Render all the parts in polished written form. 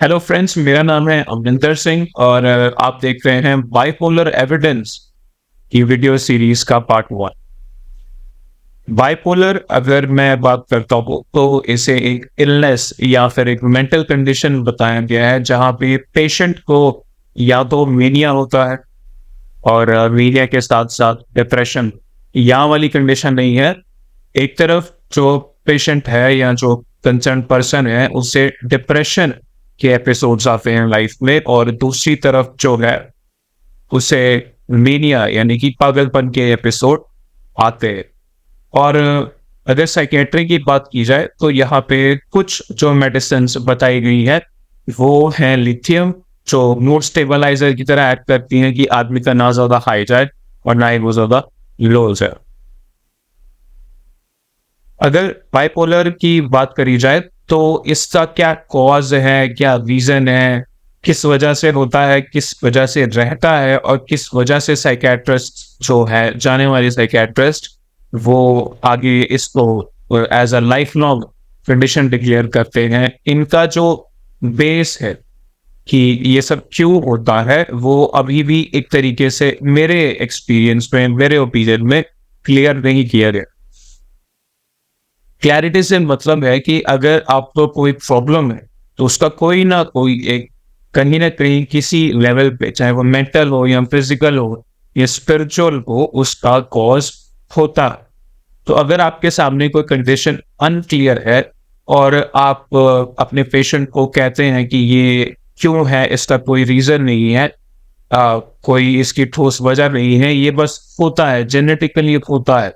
Hello friends, मेरा नाम है अमरिंदर सिंह और आप देख रहे हैं बाइपोलर एविडेंस की वीडियो सीरीज का पार्ट 1। बाइपोलर अगर मैं बात करता हूँ तो इसे एक इलनेस या फिर एक मेंटल कंडीशन बताया गया है जहाँ पे पेशेंट को या तो मेनिया होता है और मेनिया के साथ साथ डिप्रेशन। यहाँ वाली कंडीशन नहीं है। एक तरफ जो पेशेंट है या जो कंसर्न पर्सन है उससे डिप्रेशन के एपिसोड्स आते हैं लाइफ में, और दूसरी तरफ जो है उसे मेनिया यानी कि पागलपन के एपिसोड आते हैं। और अगर साइकेट्री की बात की जाए तो यहाँ पे कुछ जो मेडिसिन बताई गई है वो है लिथियम, जो मूड स्टेबलाइजर की तरह एक्ट करती हैं कि आदमी का ना ज्यादा हाई जाए और ना ही वो ज्यादा लो जाए। अगर बाइपोलर की बात करी जाए तो इसका क्या कॉज है, क्या रीजन है, किस वजह से होता है, किस वजह से रहता है और किस वजह से साइकेट्रिस्ट जो है जाने वाले साइकेट्रिस्ट वो आगे इसको as a life long condition declare करते हैं। इनका जो बेस है कि ये सब क्यों होता है वो अभी भी एक तरीके से मेरे एक्सपीरियंस में, मेरे ओपिनियन में क्लियर नहीं किया गया। क्लैरिटी से मतलब है कि अगर आपको कोई प्रॉब्लम है तो उसका कोई ना कोई एक कहीं ना कहीं किसी लेवल पे, चाहे वो मेंटल हो या फिजिकल हो या स्पिरिचुअल हो, उसका कॉज होता है। तो अगर आपके सामने कोई कंडीशन अनक्लियर है और आप अपने पेशेंट को कहते हैं कि ये क्यों है, इसका कोई रीजन नहीं है, कोई इसकी ठोस वजह नहीं है, ये बस होता है, जेनेटिकली होता है,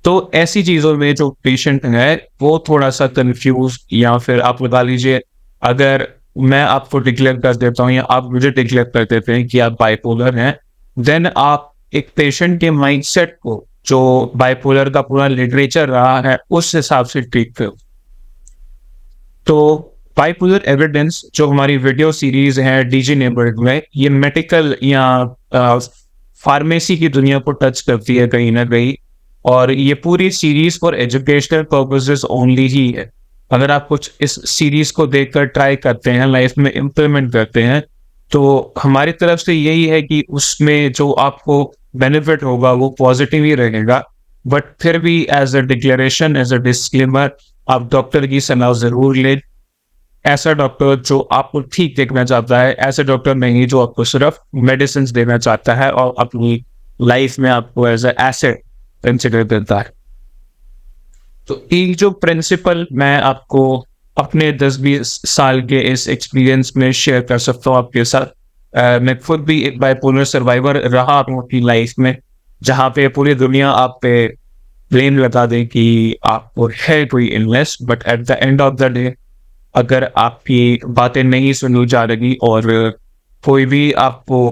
तो ऐसी चीजों में जो पेशेंट है वो थोड़ा सा कंफ्यूज, या फिर आप बता लीजिए अगर मैं आपको डिक्लेयर कर देता हूँ या आप मुझे डिक्लेयर कर देते हैं कि आप बाइपोलर हैं, देन आप एक पेशेंट के माइंडसेट को, जो बाइपोलर का पूरा लिटरेचर रहा है, उस हिसाब से ट्रीट करो। तो बाइपोलर एविडेंस जो हमारी वीडियो सीरीज है डीजी नेबर्ड में, ये मेडिकल या फार्मेसी की दुनिया को टच करती है कहीं ना कहीं, और ये पूरी series for educational purposes only ही है। अगर आप कुछ इस सीरीज को देखकर ट्राई करते हैं, लाइफ में इम्प्लीमेंट करते हैं, तो हमारी तरफ से यही है कि उसमें जो आपको बेनिफिट होगा वो पॉजिटिव ही रहेगा। बट फिर भी as a declaration, as a disclaimer, आप डॉक्टर की सलाह जरूर लें। ऐसा डॉक्टर जो आपको ठीक देखना चाहता है, ऐसा डॉक्टर नहीं जो आपको सिर्फ मेडिसिन देना चाहता है और अपनी लाइफ में आपको एज ए एसेट कंसिडर करता है। तो एक जो प्रिंसिपल मैं आपको अपने 10-20 साल के इस एक्सपीरियंस में शेयर कर सकता हूँ आपके साथ। मैं खुद भी एक बाइपोलर सर्वाइवर रहा हूँ अपनी लाइफ में, जहाँ पे पूरी दुनिया आप पे ब्लेम लगा दे कि आपको है कोई illness, but at the end of the day अगर आपकी बातें नहीं सुनी जा रही और कोई भी आपको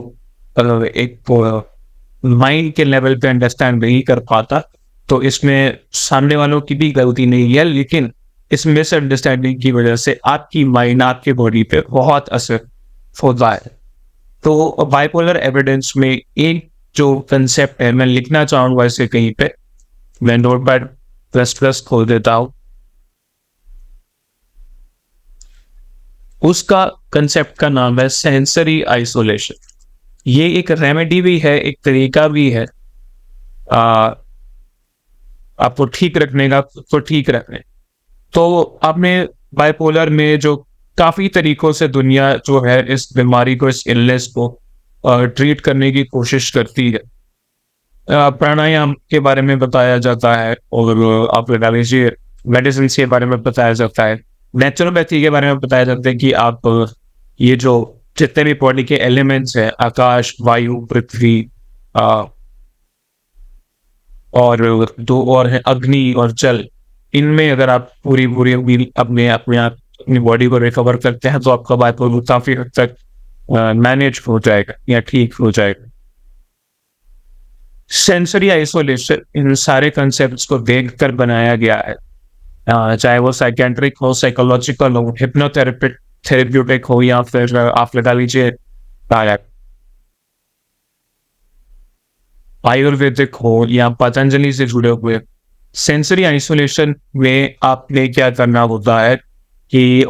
एक माइंड के लेवल पे अंडरस्टैंड नहीं कर पाता, तो इसमें सामने वालों की भी गलती नहीं है, लेकिन इस मिसअंडरस्टैंडिंग की वजह से आपकी माइंड, आपके बॉडी पे बहुत असर होता है। तो बाइपोलर एविडेंस में एक जो कंसेप्ट है, मैं लिखना चाहूंगा इसे कहीं पे, मैं नोट पैड प्लस खोल देता हूं। उसका कंसेप्ट का नाम है सेंसरी आइसोलेशन। ये एक रेमेडी भी है, एक तरीका भी है आपको ठीक रखने का, तो ठीक रखने। तो आपने बाइपोलर में जो काफी तरीकों से दुनिया जो है इस बीमारी को, इस इलनेस को ट्रीट करने की कोशिश करती है। प्राणायाम के बारे में बताया जाता है, और आप लगा लीजिए मेडिसिन के बारे में बताया जाता है, नेचुरोपैथी के बारे में बताया जाता है कि आप ये जो जितने भी बॉडी के एलिमेंट्स हैं, आकाश, वायु, पृथ्वी, और दो और है अग्नि और जल, इनमें अगर आप पूरी पूरी अपनी बॉडी को रिकवर करते हैं तो आपका बाइपोलर काफी हद तक मैनेज हो जाएगा या ठीक हो जाएगा। सेंसरी आइसोलेशन इन सारे कंसेप्ट्स को देखकर बनाया गया है, चाहे वो साइकेट्रिक हो, साइकोलॉजिकल हो, थेरेप्यूटिक हो, या फिर आप लगा लीजिए आयुर्वेदिक हो या पतंजलि से जुड़े हुए। सेंसरी आइसोलेशन में आपने क्या करना होता है कि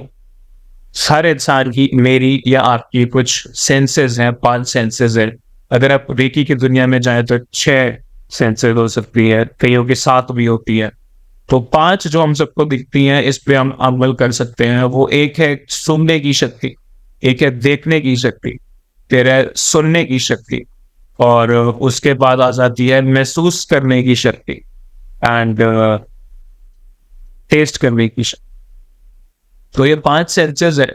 हर इंसान की, मेरी या आपकी कुछ सेंसेस हैं, 5 सेंसेस हैं। अगर आप रेकी की दुनिया में जाएँ तो 6 सेंसेस हो सकती है, कईयों की 7 भी होती है। तो 5 जो हम सबको दिखती हैं, इस पे हम अमल कर सकते हैं। वो एक है सुनने की शक्ति, एक है देखने की शक्ति, फिर है सुनने की शक्ति, और उसके बाद आ जाती है महसूस करने की शक्ति, एंड टेस्ट करने की शक्ति। तो ये 5 सेंसेस है।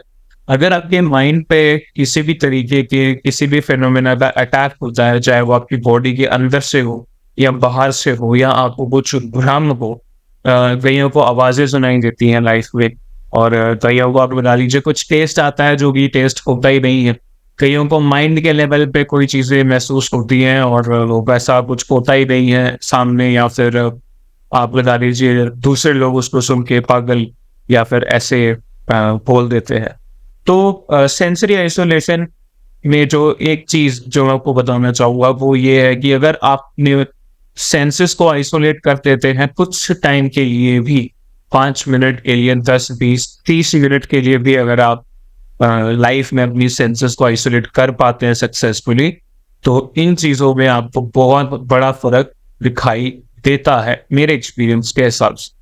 अगर आपके माइंड पे किसी भी तरीके के किसी भी फिनोमेना का अटैक होता है, चाहे वो आपकी बॉडी के अंदर से हो या बाहर से हो, या आपको कुछ भ्रम हो, कईयों को आवाजें सुनाई देती हैं लाइफ में, और कईयों को आप बता लीजिए कुछ टेस्ट आता है जो कि टेस्ट होता ही नहीं है। कईयों को माइंड के लेवल पे कोई चीजें महसूस होती हैं और वो वैसा कुछ होता ही नहीं है सामने, या फिर आप बता लीजिए दूसरे लोग उसको सुन के पागल या फिर ऐसे बोल देते हैं। तो सेंसरी आइसोलेशन में जो एक चीज जो मैं आपको बताना चाहूंगा वो ये है कि अगर आपने सेंसेस को आइसोलेट कर देते हैं कुछ टाइम के लिए भी, 5 मिनट के लिए, 10, 20, 30 मिनट के लिए भी, अगर आप लाइफ में अपनी सेंसेस को आइसोलेट कर पाते हैं सक्सेसफुली, तो इन चीजों में आपको बहुत बड़ा फर्क दिखाई देता है मेरे एक्सपीरियंस के हिसाब से।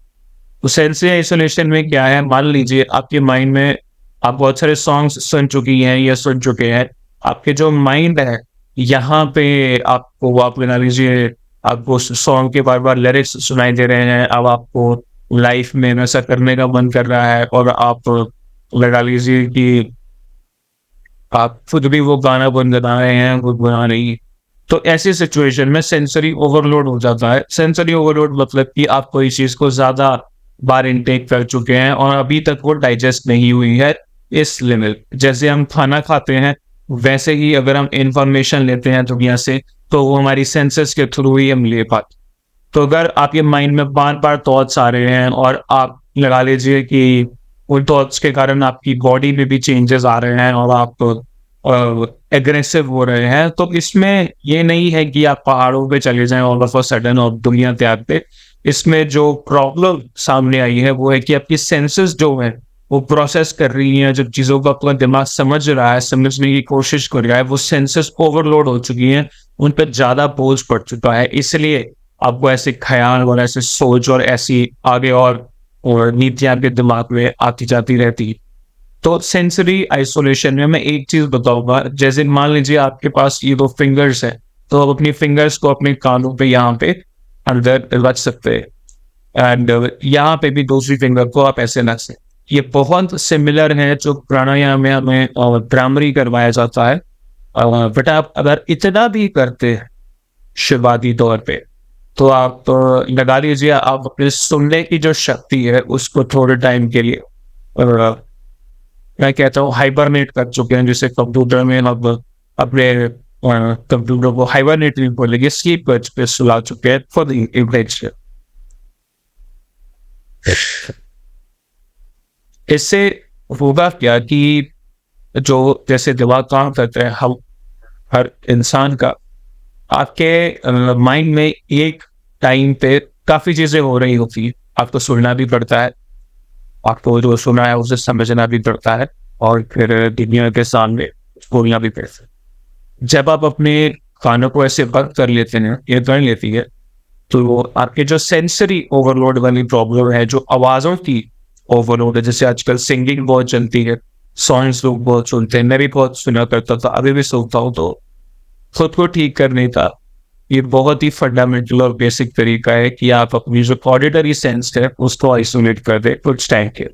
तो सेंसरी आइसोलेशन में क्या है, मान लीजिए आपके माइंड में आप बहुत सारे सॉन्ग्स सुन चुकी हैं या सुन चुके हैं, आपके जो माइंड है यहाँ पे आपको, आप बना लीजिए आपको सॉन्ग के बार बार लिरिक्स सुनाई दे रहे हैं, अब आपको लाइफ में वैसा करने का मन कर रहा है, और आप लगा लीजिए कि आप खुद भी वो गाना गुनगुना रहे हैं, गुनगुना रही। तो ऐसी सिचुएशन में सेंसरी ओवरलोड हो जाता है। सेंसरी ओवरलोड मतलब कि आप कोई चीज को ज्यादा बार इनटेक कर चुके हैं और अभी तक वो डाइजेस्ट नहीं हुई है इस लेवल। जैसे हम खाना खाते हैं वैसे ही अगर हम इंफॉर्मेशन लेते हैं दुनिया से, तो वो हमारी सेंसेस के थ्रू ही हम ले पाते। तो अगर आपके माइंड में बार बार थॉट्स आ रहे हैं और आप लगा लीजिए कि उन थॉट्स के कारण आपकी बॉडी में भी चेंजेस आ रहे हैं और आप एग्रेसिव हो रहे हैं, तो इसमें ये नहीं है कि आप पहाड़ों पे चले जाएं ऑल ऑफ अ सडन और दुनिया त्याग पे। इसमें जो प्रॉब्लम सामने आई है वो है कि आपकी सेंसेस जो है वो प्रोसेस कर रही हैं, जब चीजों को अपना दिमाग समझ रहा है, समझने की कोशिश कर रहा है, वो सेंसेस ओवरलोड हो चुकी हैं, उन पर ज्यादा बोझ पड़ चुका है, इसलिए आपको ऐसे ख्याल और ऐसे सोच और ऐसी आगे और नीतियां आपके दिमाग में आती जाती रहती। तो सेंसरी आइसोलेशन में मैं एक चीज बताऊंगा, जैसे मान लीजिए आपके पास ये 2 फिंगर्स है, तो आप अपनी फिंगर्स को अपने कानों पे यहाँ पे अंदर रख सकते हैं, एंड यहाँ पे भी दूसरी फिंगर को आप ऐसे रख सकते। ये बहुत सिमिलर है जो प्राणायाम में हमें प्राइमरी करवाया जाता है, बट आप अगर इतना भी करते हैं शुरुआती तौर पे, तो आप लगा लीजिए आप अपने सुनने की जो शक्ति है उसको थोड़े टाइम के लिए, मैं कहता हूँ हाइबरनेट कर चुके हैं, जिसे कंप्यूटर में अब अपने कंप्यूटर को हाइबरनेट नहीं बोलेंगे, स्लीप पे सुला चुके हैं फॉर द इमेज। इससे होगा क्या कि जो जैसे दिमाग काम करते हैं हम हर इंसान का, आपके माइंड में एक टाइम पे काफी चीजें हो रही होती है, आपको सुनना भी पड़ता है, आपको जो सुना है उसे समझना भी पड़ता है, और फिर दुनिया के सामने बोलना भी पड़ता है। जब आप अपने कानों को ऐसे बंद कर लेते हैं, ये कर लेती है, तो आपके जो सेंसरी ओवरलोड वाली प्रॉब्लम है, जो आवाजों की ओवरलोड है, जैसे आजकल सिंगिंग बहुत चलती है, सॉन्ग्स लोग बहुत सुनते हैं, मैं भी बहुत सुना करता था, अभी भी सुनता हूँ, तो खुद को ठीक करने का ये बहुत ही फंडामेंटल और बेसिक तरीका है कि आप अपनी जो ऑडिटरी सेंस है उसको आइसोलेट कर दे कुछ टाइम के।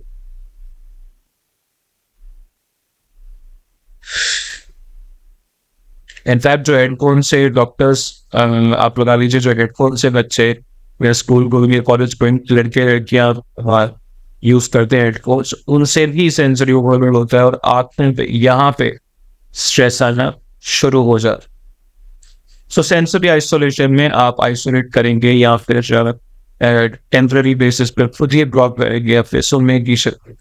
इनफैक्ट जो हेडफोन से डॉक्टर्स, आप लगा लीजिए जो हेडफोन से बच्चे या स्कूल गोइंग या कॉलेज गोइंग लड़के लड़कियां यूज करते हैं हेडफोन्स, उनसे भी सेंसरी ओवरलोड होता है और आंख में यहाँ पे स्ट्रेस आना शुरू हो जाता है। सो सेंसरी आइसोलेशन में आप आइसोलेट करेंगे या फिर टेम्पररी बेसिस पे खुद ही ड्रॉप करेंगे या फिर सुनने की शक्ति,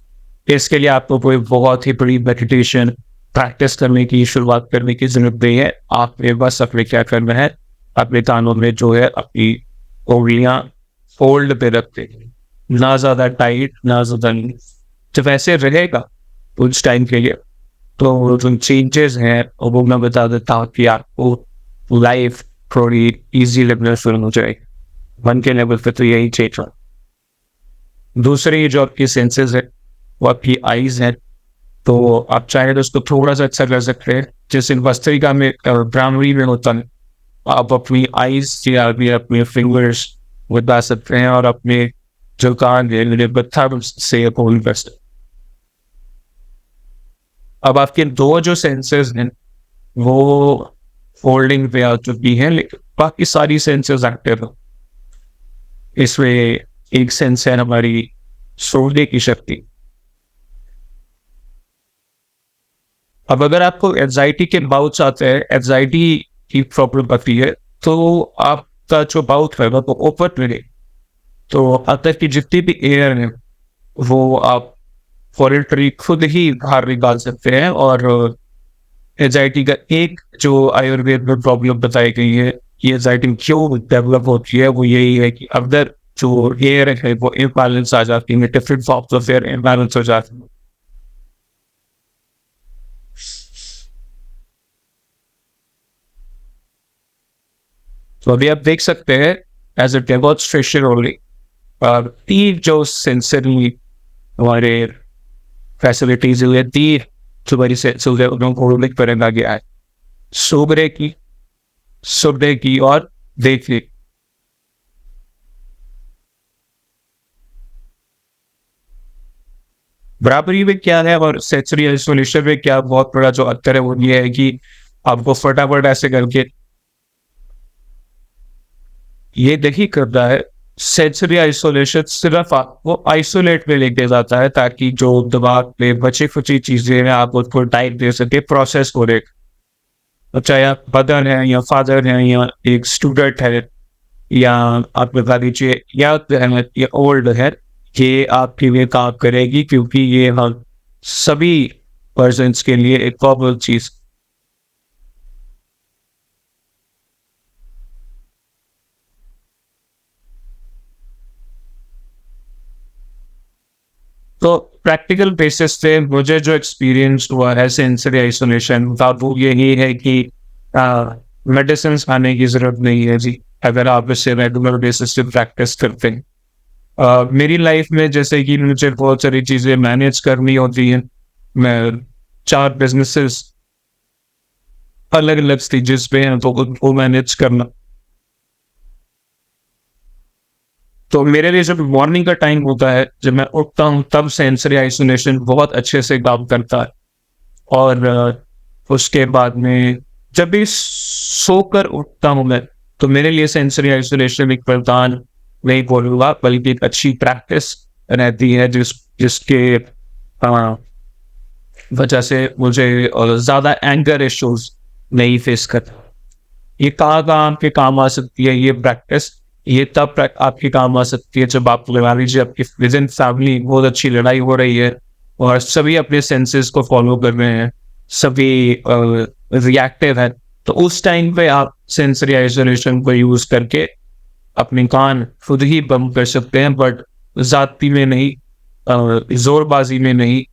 इसके लिए आपको कोई बहुत ही बड़ी मेडिटेशन प्रैक्टिस करने की, शुरुआत करने की जरूरत नहीं है। आपने बस अपने क्या करना है, अपने कानों में जो है अपनी उंगलियां फोल्ड पे रखते, ना ज्यादा टाइट ना ज्यादा, जब ऐसे रहेगा कुछ टाइम के लिए। तो जो चेंजेस हैं वो मैं बता देता हूँ कि आपको लाइफ थोड़ी इजी लगना शुरू हो जाएगी। मन के लेवल पे तो यही चेंज है। दूसरी जो आपकी सेंसेस है वो आपकी आईज है। तो आप चाहे तो उसको थोड़ा सा अच्छा कर सकते हैं, जैसे भस्त्रिका में ब्राह्मणी में होता है। आप अपनी आईज या भी अपने फिंगर्स बता सकते हैं और अपने जो कान है बत्था से होल्ड कर सकते हैं। अब आपके दो जो सेंसेस हैं वो फोल्डिंग पे आ चुकी हैं, लेकिन बाकी सारी सेंसेस एक्टिव है। इसमें एक सेंस है हमारी सोने की शक्ति। अब अगर आपको एंजाइटी के बाउट्स आते हैं, एंजाइटी की प्रॉब्लम आती है, तो आपका जो बाउट है वो ओपन मिले, तो अंदर की जितनी भी एयर है वो आप वॉलंटरी खुद ही बाहर निकाल सकते हैं। और एंजाइटी का एक जो आयुर्वेद में प्रॉब्लम बताई गई है कि एंजाइटी क्यों डेवलप होती है, वो यही है कि अंदर जो एयर है वो इम्बैलेंस आ जाती है, different forms of air imbalance हो जाती है। तो अभी आप देख सकते हैं एज अ डेमोन्स्ट्रेशन ओनली, तीन जो सेंसरी हमारे फैसिलिटीज हुई है, तीन जो बड़ी सेंसर उनको उल्लेख करेगा गया है, सुबह की, सुबह की और देखने। बराबरी में क्या है और सेंसरी आइसोलेशन में क्या बहुत बड़ा जो अंतर है वो ये है कि आपको फटाफट ऐसे करके ये देखी करता है। सेंसरी आइसोलेशन सिर्फ आपको आइसोलेट में लेके जाता है ताकि जो दिमाग में बची खुची चीजें हैं आप उसको टाइम दे सके, प्रोसेस हो रहे। तो चाहे आप मदर हैं या फादर हैं या एक स्टूडेंट है या आप बता दीजिए या या ओल्ड है, ये आपके लिए काम करेगी क्योंकि ये हम सभी पर्सन्स के लिए एक कॉमन चीज। तो प्रैक्टिकल बेसिस पे मुझे जो एक्सपीरियंस हुआ है सेंसरी आइसोलेशन का वो यही है कि मेडिसिन खाने की जरूरत नहीं है जी, अगर आप इससे रेगुलर बेसिस पे प्रैक्टिस करते हैं। मेरी लाइफ में जैसे कि मुझे बहुत सारी चीजें मैनेज करनी होती हैं, मैं 4 बिजनेसेस अलग अलग स्टेजेस पे हैं तो उनको मैनेज करना। तो मेरे लिए जब मॉर्निंग का टाइम होता है, जब मैं उठता हूँ तब सेंसरी आइसोलेशन बहुत अच्छे से काम करता है। और उसके बाद में जब भी सोकर उठता हूँ मैं, तो मेरे लिए सेंसरी आइसोलेशन एक वरदान नहीं बोलूंगा बल्कि एक अच्छी प्रैक्टिस रहती है जिसके वजह से मुझे ज्यादा एंगर इश्यूज नहीं फेस करता। ये कहाँ कहाँ आपके काम आ सकती है ये प्रैक्टिस, ये तब आपके काम आ सकती है जब आप लगा लीजिए आपकी विद इन फैमिली बहुत अच्छी लड़ाई हो रही है और सभी अपने सेंसेस को फॉलो कर रहे हैं, सभी रिएक्टिव है। तो उस टाइम पे आप सेंसरी आइसोलेशन को यूज करके अपने कान खुद ही बंद कर सकते हैं, बट जाती में नहीं, जोरबाजी में नहीं,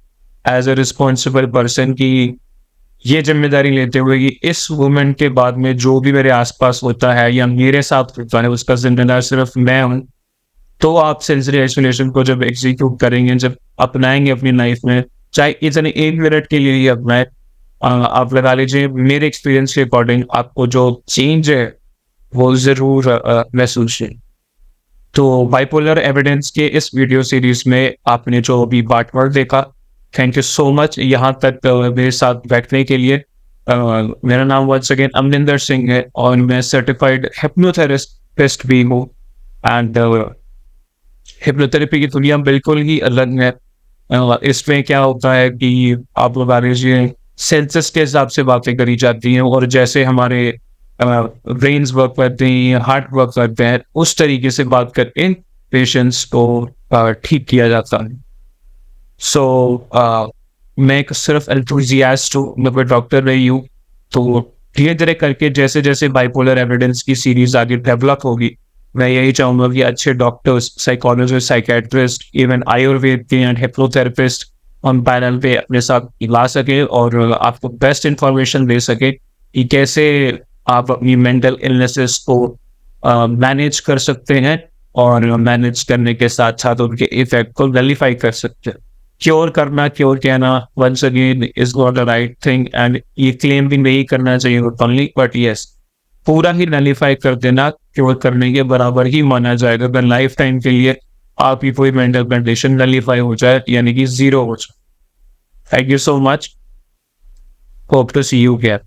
एज अ रिस्पॉन्सिबल पर्सन की ये जिम्मेदारी लेते हुए कि इस मोमेंट के बाद में जो भी मेरे आसपास होता है या मेरे साथ होता है उसका जिम्मेदार सिर्फ मैं हूँ। तो आप सेंसरी आइसोलेशन को जब एग्जीक्यूट करेंगे, जब अपनाएंगे अपनी लाइफ में, चाहे इतने 1 मिनट के लिए ही अपनाए, आप लगा लीजिए मेरे एक्सपीरियंस के अकॉर्डिंग आपको जो चेंज है वो जरूर महसूस है। तो बाइपोलर एविडेंस के इस वीडियो सीरीज में आपने जो अभी पार्ट वर्क देखा, थैंक यू सो मच यहाँ तक मेरे साथ बैठने के लिए। मेरा नाम वंस अगेन अमरिंदर सिंह है और मैं सर्टिफाइड हिप्नोथेरेपिस्ट भी हूँ। एंड हिप्नोथेरेपी की दुनिया बिल्कुल ही अलग है। इसमें क्या होता है कि आप बता लीजिए सेंसस के हिसाब से बातें करी जाती हैं और जैसे हमारे ब्रेन्स वर्क करते हैं, हार्ट वर्क करते हैं, उस तरीके से बात करके पेशेंट्स को ठीक किया जाता है। सो मैं एक सिर्फ एंथुसियास्ट हूँ, मैं कोई डॉक्टर नहीं हूँ। तो धीरे धीरे करके जैसे जैसे बाइपोलर एविडेंस की सीरीज आगे डेवलप होगी, मैं यही चाहूंगा कि अच्छे doctors, psychologist, psychiatrist, even Ayurveda के एंड हिप्नोथेरेपिस्ट हम पैनल पे अपने साथ ला सके और आपको बेस्ट इंफॉर्मेशन दे सके कि कैसे आप अपनी मेंटल इलनेसेस को मैनेज कर सकते हैं और मैनेज करने के साथ साथ उनके इफेक्ट को नलिफाई कर सकते हैं। क्योर करना, क्योर कहना once again is not the right thing, and ये क्लेम भी नहीं करना चाहिए ओपनली, बट यस, पूरा ही नलिफाई कर देना क्योर करने के बराबर ही माना जाएगा अगर लाइफ टाइम के लिए आपकी कोई मेंटल कंडीशन नलिफाई हो जाए, यानी कि जीरो हो जाए। Thank you so much, hope to see you care.